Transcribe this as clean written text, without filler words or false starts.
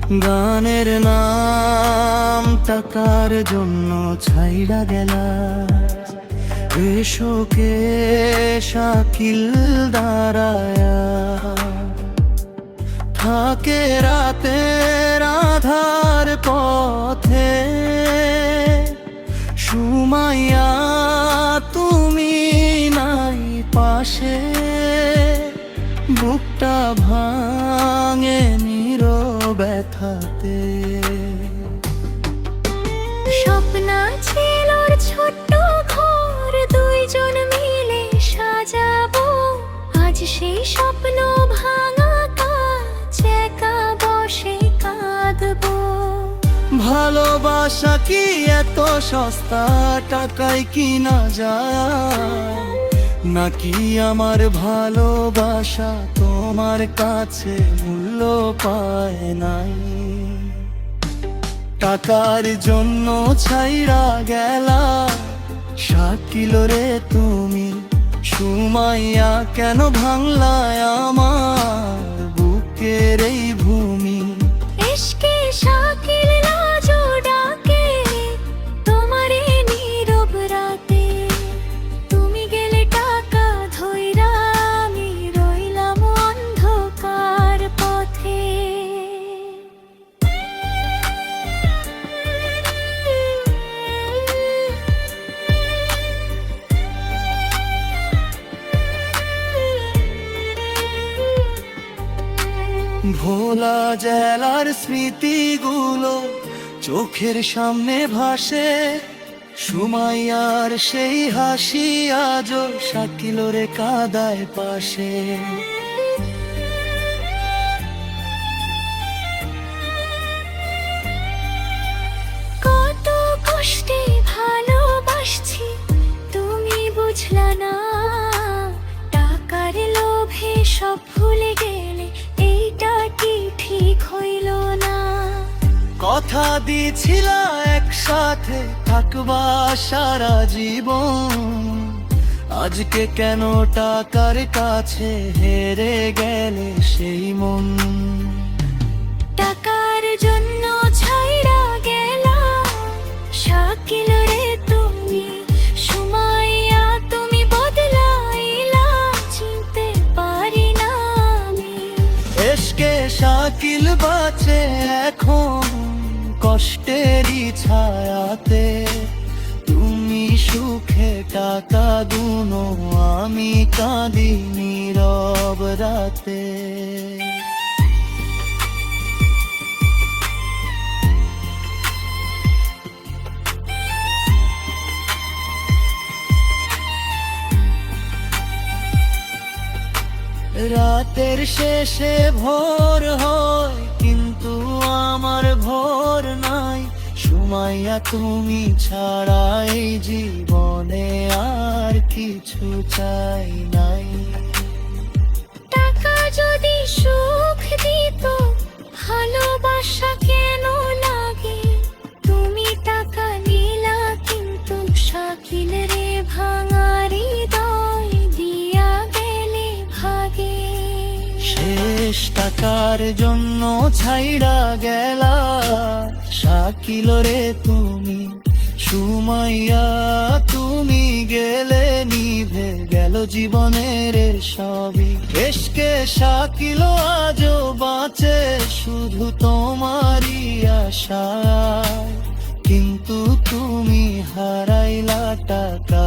গানের নাম টাকার জন্য ছাইড়া গেলা, এসোকে শাকিল দাঁড়ায়া থাকে রাতের আধার পথে। সুমাইয়া তুমি নাই পাশে, বুকটা ভাঙে নীরব ব্যথাতে। স্বপ্ন ছিল ছোট্ট ঘর দুইজন মিলে সাজাবো, আজ সেই স্বপ্ন ভাঙা কাজ একা বসে কাঁদবো। ভালোবাসা কি এত সস্তা, টাকায় কিনা যায়? নাকি আমার ভালোবাসা তোমার কাছে মূল্য পায় নাই? টাকার জন্য ছাইড়া গেলা শাকিল রে তুমি, সুমাইয়া কেন ভাঙলায় আমার বুকের এই ভূমি? ইশকে শাকিল লাজো ডাকে তোমারে নীরব রাতে, তুমি গেলে টাকা ধইরা আমি রইলাম অন্ধকার পথে। ভোলা জেলার স্মৃতিগুলো চোখের সামনে ভাসে, সুমাইয়ার সেই হাসি আজও শাকিল রে কাদায় পাশে। কত কষ্টে ভালোবাসছি তুমি বুঝলা না, টাকার লোভে সব ভুলে গেলে এইটা কি ঠিক হইল না? কথা দিছিলা একসাথে থাকবা সারা জীবন, আজকে কেন টাকার কাছে হেরে গেলে সেই মন? টাকার জন্য ছাইড়া গেলা শাকিল রে তুমি, সুমাইয়া তুমি বদলাইলা চিনতে পারি না আমি। এসকে শাকিল বাঁচে এখন কষ্টেরই ছায়াতে, তুমি সুখে টাকা গুনো, আমি কাঁদি নীরব রাতে। রাতের শেষে ভোর হয় কিন্তু আমার ভোর নাই, সুমাইয়া তুমি ছাড়া এই জীবনে আর কিছু চাই নাই। টাকা যদি সুখ দিত ভালোবাসা কেন লাগে? তুমি টাকা নিলা কিন্তু শাকিল রে ভাঙা হৃদয় দিয়া গেলে ভাগে। শেষ টাকার জন্য ছাইড়া গেলা শাকিল রে তুমি, সুমাইয়া তুমি গেলে নিভে গেল জীবনের সবই। এসকে শাকিল আজও বাঁচে শুধু তোমারই আশায়, কিন্তু তুমি হারাইলা টাকা